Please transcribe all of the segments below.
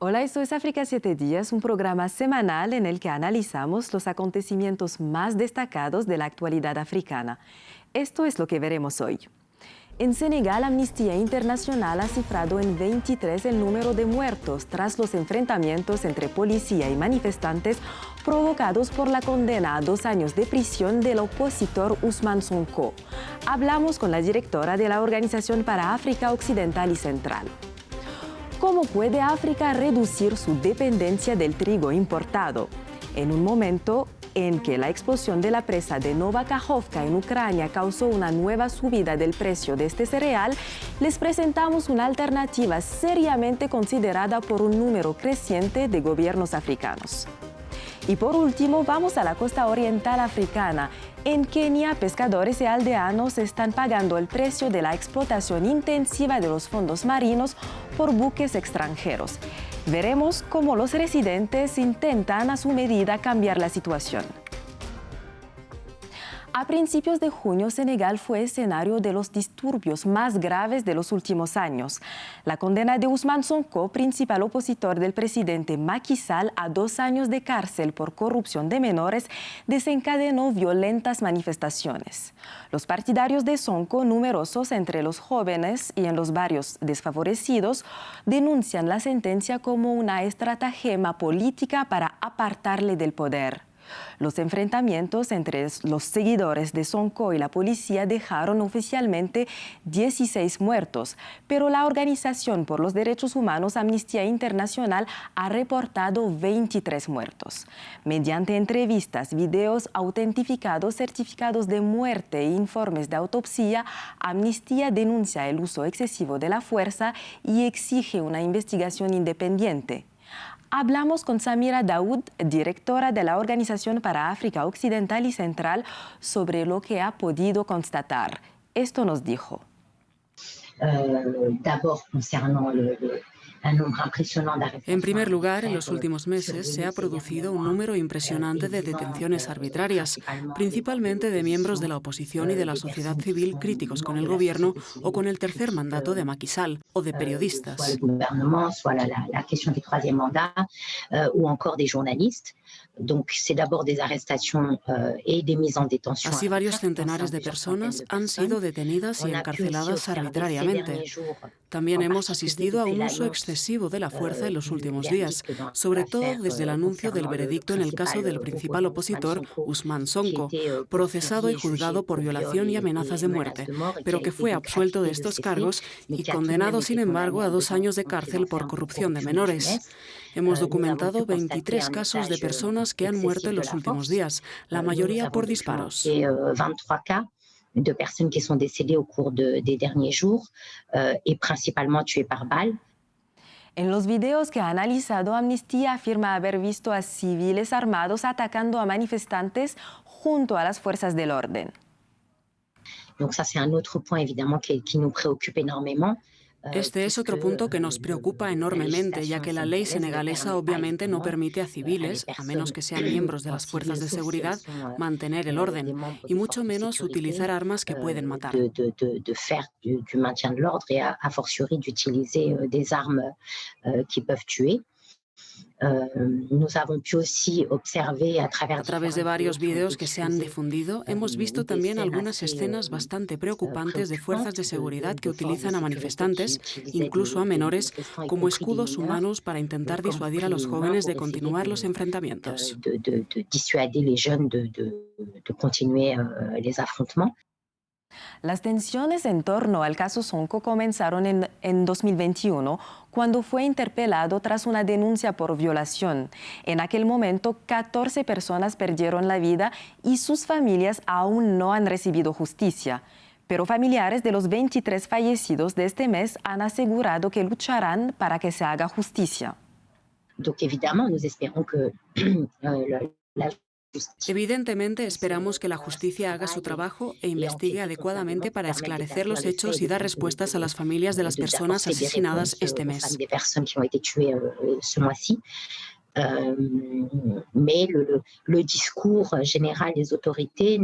Hola, esto es África 7 días, un programa semanal en el que analizamos los acontecimientos más destacados de la actualidad africana. Esto es lo que veremos hoy. En Senegal, Amnistía Internacional ha cifrado en 23 el número de muertos tras los enfrentamientos entre policía y manifestantes provocados por la condena a 2 años de prisión del opositor Ousmane Sonko. Hablamos con la directora de la Organización para África Occidental y Central. ¿Cómo puede África reducir su dependencia del trigo importado? En un momento en que la explosión de la presa de Nova Kakhovka en Ucrania causó una nueva subida del precio de este cereal, les presentamos una alternativa seriamente considerada por un número creciente de gobiernos africanos. Y por último, vamos a la costa oriental africana. En Kenia, pescadores y aldeanos están pagando el precio de la explotación intensiva de los fondos marinos por buques extranjeros. Veremos cómo los residentes intentan a su medida cambiar la situación. A principios de junio, Senegal fue escenario de los disturbios más graves de los últimos años. La condena de Ousmane Sonko, principal opositor del presidente Macky Sall, a 2 años de cárcel por corrupción de menores, desencadenó violentas manifestaciones. Los partidarios de Sonko, numerosos entre los jóvenes y en los barrios desfavorecidos, denuncian la sentencia como una estratagema política para apartarle del poder. Los enfrentamientos entre los seguidores de Sonko y la policía dejaron oficialmente 16 muertos, pero la Organización por los Derechos Humanos Amnistía Internacional ha reportado 23 muertos. Mediante entrevistas, videos autentificados, certificados de muerte e informes de autopsia, Amnistía denuncia el uso excesivo de la fuerza y exige una investigación independiente. Hablamos con Samira Daoud, directora de la Organización para África Occidental y Central, sobre lo que ha podido constatar. Esto nos dijo. En primer lugar, en los últimos meses se ha producido un número impresionante de detenciones arbitrarias, principalmente de miembros de la oposición y de la sociedad civil críticos con el gobierno o con el tercer mandato de Macky Sall, o de periodistas. Así, varios centenares de personas han sido detenidas y encarceladas arbitrariamente. También hemos asistido a un uso excesivo de la fuerza en los últimos días, sobre todo desde el anuncio del veredicto en el caso del principal opositor, Ousmane Sonko, procesado y juzgado por violación y amenazas de muerte, pero que fue absuelto de estos cargos y condenado, sin embargo, a 2 años de cárcel por corrupción de menores. Hemos documentado 23 casos de personas que han muerto en los últimos días, la mayoría por disparos. De personnes qui sont décédées au cours des derniers jours et principalement tuées par balle. En los videos que ha analizado, Amnistía afirma haber visto a civiles armados atacando a manifestantes junto a las fuerzas del orden. Donc ça, c'est un autre point évidemment qui nous préoccupe énormément. Este es otro punto que nos preocupa enormemente, ya que la ley senegalesa obviamente no permite a civiles, a menos que sean miembros de las fuerzas de seguridad, mantener el orden, y mucho menos utilizar armas que pueden matar. De faire du maintien de l'ordre et a fortiori d'utiliser des armes qui peuvent tuer. A través de varios vídeos que se han difundido, hemos visto también algunas escenas bastante preocupantes de fuerzas de seguridad que utilizan a manifestantes, incluso a menores, como escudos humanos para intentar disuadir a los jóvenes de continuar los enfrentamientos. Las tensiones en torno al caso Sonko comenzaron en 2021, cuando fue interpelado tras una denuncia por violación. En aquel momento, 14 personas perdieron la vida y sus familias aún no han recibido justicia. Pero familiares de los 23 fallecidos de este mes han asegurado que lucharán para que se haga justicia. Donc évidemment, nous espérons que Evidentemente, esperamos que la justicia haga su trabajo e investigue adecuadamente para esclarecer los hechos y dar respuestas a las familias de las personas asesinadas este mes. Mais le discours général des autorités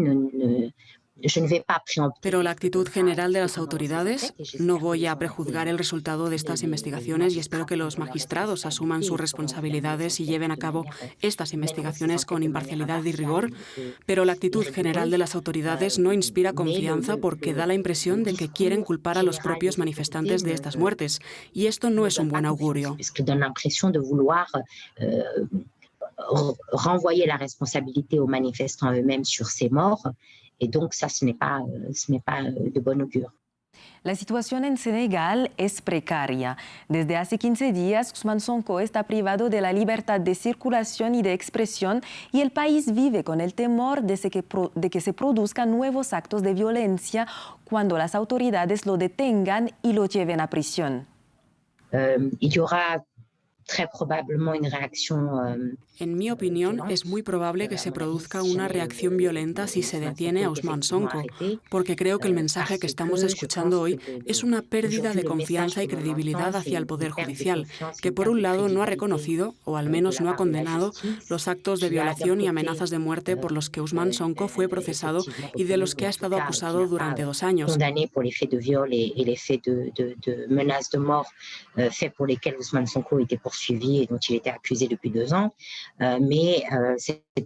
Pero la actitud general de las autoridades, no voy a prejuzgar el resultado de estas investigaciones y espero que los magistrados asuman sus responsabilidades y lleven a cabo estas investigaciones con imparcialidad y rigor, pero la actitud general de las autoridades no inspira confianza porque da la impresión de que quieren culpar a los propios manifestantes de estas muertes, y esto no es un buen augurio. Renvoyer la responsabilité aux manifestants eux-mêmes sur ces morts. Et donc, ça, ce n'est pas de bon augure. La situación en Senegal es precaria. Desde hace 15 días, Ousmane Sonko está privado de la libertad de circulación y de expresión y el país vive con el temor de que se produzcan nuevos actos de violencia cuando las autoridades lo detengan y lo lleven a prisión. Il y aura très probablement une réaction. En mi opinión, es muy probable que se produzca una reacción violenta si se detiene a Ousmane Sonko, porque creo que el mensaje que estamos escuchando hoy es una pérdida de confianza y credibilidad hacia el Poder Judicial, que por un lado no ha reconocido, o al menos no ha condenado, los actos de violación y amenazas de muerte por los que Ousmane Sonko fue procesado y de los que ha estado acusado durante 2 años. Condamné por les faits de viol et les faits de menaces de mort faits pour lesquels Ousmane Sonko était poursuivi et dont il était accusé depuis 2 ans.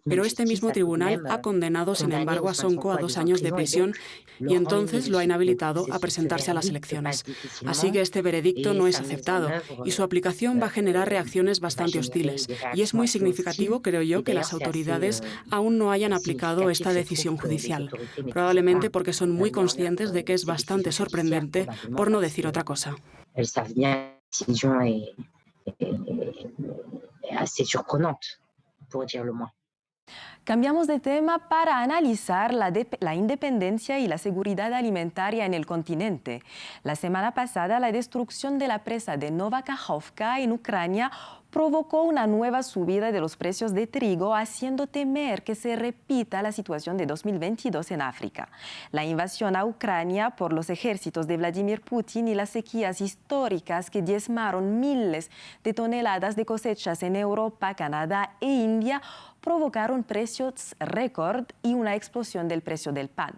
Pero este mismo tribunal ha condenado, sin embargo, a Sonko a 2 años de prisión y entonces lo ha inhabilitado a presentarse a las elecciones. Así que este veredicto no es aceptado y su aplicación va a generar reacciones bastante hostiles. Y es muy significativo, creo yo, que las autoridades aún no hayan aplicado esta decisión judicial, probablemente porque son muy conscientes de que es bastante sorprendente, por no decir otra cosa. Assez surprenante, pour dire le moins. Cambiamos de tema para analizar la independencia y la seguridad alimentaria en el continente. La semana pasada, la destrucción de la presa de Nova Kakhovka en Ucrania provocó una nueva subida de los precios de trigo, haciendo temer que se repita la situación de 2022 en África. La invasión a Ucrania por los ejércitos de Vladimir Putin y las sequías históricas que diezmaron miles de toneladas de cosechas en Europa, Canadá e India provocaron precios récord y una explosión del precio del pan.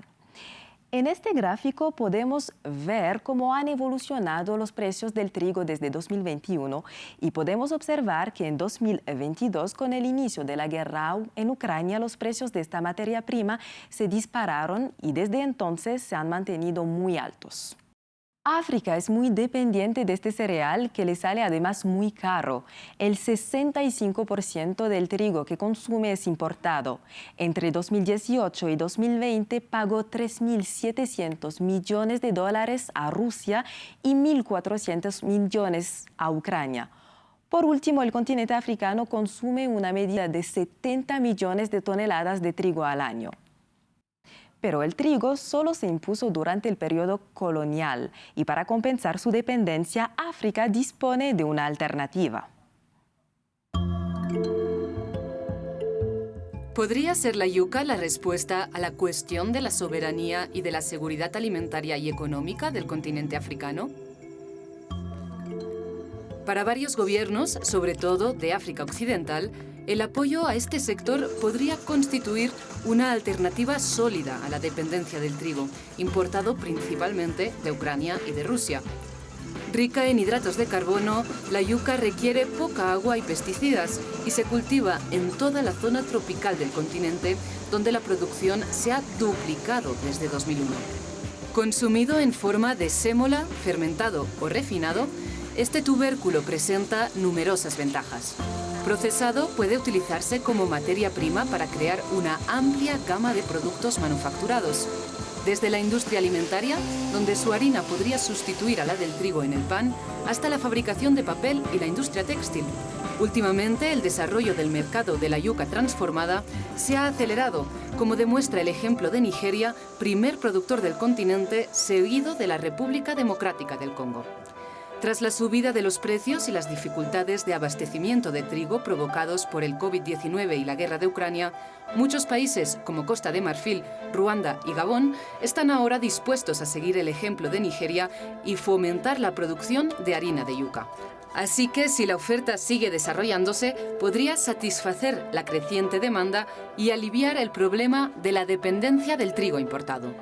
En este gráfico podemos ver cómo han evolucionado los precios del trigo desde 2021 y podemos observar que en 2022, con el inicio de la guerra en Ucrania, los precios de esta materia prima se dispararon y desde entonces se han mantenido muy altos. África es muy dependiente de este cereal que le sale además muy caro. El 65% del trigo que consume es importado. Entre 2018 y 2020 pagó $3.700 millones a Rusia y 1.400 millones a Ucrania. Por último, el continente africano consume una medida de 70 millones de toneladas de trigo al año. Pero el trigo solo se impuso durante el periodo colonial y para compensar su dependencia, África dispone de una alternativa. ¿Podría ser la yuca la respuesta a la cuestión de la soberanía y de la seguridad alimentaria y económica del continente africano? Para varios gobiernos, sobre todo de África Occidental, el apoyo a este sector podría constituir una alternativa sólida a la dependencia del trigo, importado principalmente de Ucrania y de Rusia. Rica en hidratos de carbono, la yuca requiere poca agua y pesticidas y se cultiva en toda la zona tropical del continente, donde la producción se ha duplicado desde 2001. Consumido en forma de sémola, fermentado o refinado, este tubérculo presenta numerosas ventajas. Procesado, puede utilizarse como materia prima para crear una amplia gama de productos manufacturados. Desde la industria alimentaria, donde su harina podría sustituir a la del trigo en el pan, hasta la fabricación de papel y la industria textil. Últimamente, el desarrollo del mercado de la yuca transformada se ha acelerado, como demuestra el ejemplo de Nigeria, primer productor del continente, seguido de la República Democrática del Congo. Tras la subida de los precios y las dificultades de abastecimiento de trigo provocados por el COVID-19 y la guerra de Ucrania, muchos países como Costa de Marfil, Ruanda y Gabón están ahora dispuestos a seguir el ejemplo de Nigeria y fomentar la producción de harina de yuca. Así que si la oferta sigue desarrollándose, podría satisfacer la creciente demanda y aliviar el problema de la dependencia del trigo importado.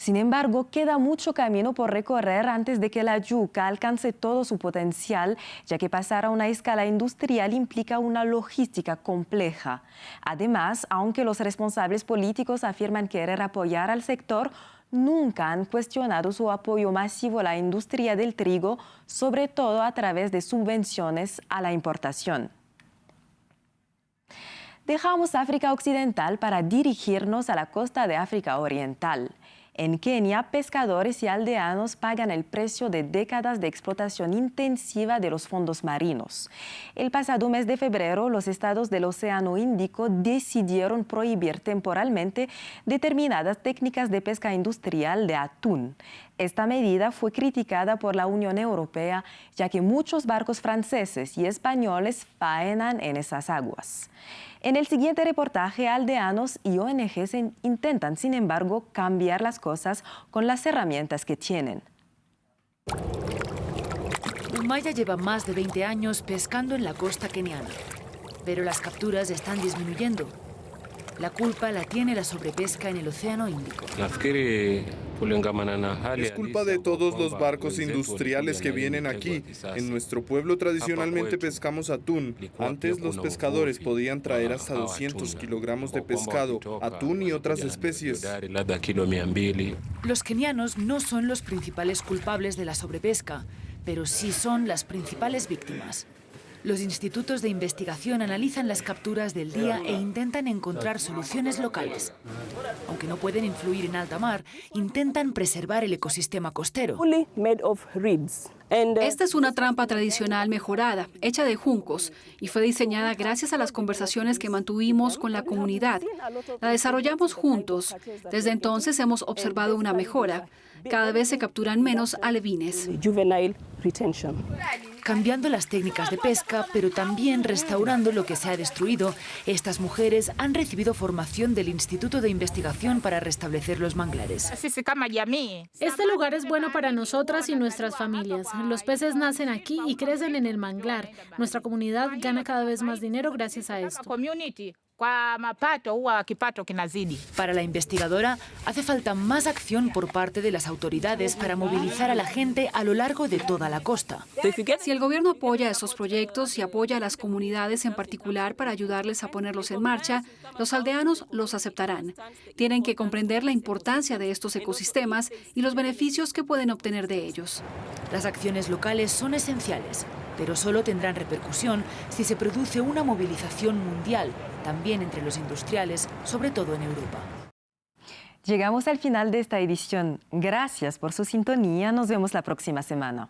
Sin embargo, queda mucho camino por recorrer antes de que la yuca alcance todo su potencial, ya que pasar a una escala industrial implica una logística compleja. Además, aunque los responsables políticos afirman querer apoyar al sector, nunca han cuestionado su apoyo masivo a la industria del trigo, sobre todo a través de subvenciones a la importación. Dejamos África Occidental para dirigirnos a la costa de África Oriental. En Kenia, pescadores y aldeanos pagan el precio de décadas de explotación intensiva de los fondos marinos. El pasado mes de febrero, los estados del Océano Índico decidieron prohibir temporalmente determinadas técnicas de pesca industrial de atún. Esta medida fue criticada por la Unión Europea, ya que muchos barcos franceses y españoles faenan en esas aguas. En el siguiente reportaje, aldeanos y ONGs intentan, sin embargo, cambiar las cosas con las herramientas que tienen. Umaya lleva más de 20 años pescando en la costa keniana, pero las capturas están disminuyendo. La culpa la tiene la sobrepesca en el Océano Índico. Es culpa de todos los barcos industriales que vienen aquí. En nuestro pueblo tradicionalmente pescamos atún. Antes los pescadores podían traer hasta 200 kilogramos de pescado, atún y otras especies. Los kenianos no son los principales culpables de la sobrepesca, pero sí son las principales víctimas. Los institutos de investigación analizan las capturas del día e intentan encontrar soluciones locales. Aunque no pueden influir en alta mar, intentan preservar el ecosistema costero. Esta es una trampa tradicional mejorada, hecha de juncos, y fue diseñada gracias a las conversaciones que mantuvimos con la comunidad. La desarrollamos juntos. Desde entonces hemos observado una mejora. Cada vez se capturan menos alevines. Cambiando las técnicas de pesca, pero también restaurando lo que se ha destruido, estas mujeres han recibido formación del Instituto de Investigación para restablecer los manglares. Este lugar es bueno para nosotras y nuestras familias. Los peces nacen aquí y crecen en el manglar. Nuestra comunidad gana cada vez más dinero gracias a esto. Para la investigadora, hace falta más acción por parte de las autoridades para movilizar a la gente a lo largo de toda la costa. Si el gobierno apoya estos proyectos y apoya a las comunidades en particular para ayudarles a ponerlos en marcha, los aldeanos los aceptarán. Tienen que comprender la importancia de estos ecosistemas y los beneficios que pueden obtener de ellos. Las acciones locales son esenciales, pero solo tendrán repercusión si se produce una movilización mundial, también entre los industriales, sobre todo en Europa. Llegamos al final de esta edición. Gracias por su sintonía. Nos vemos la próxima semana.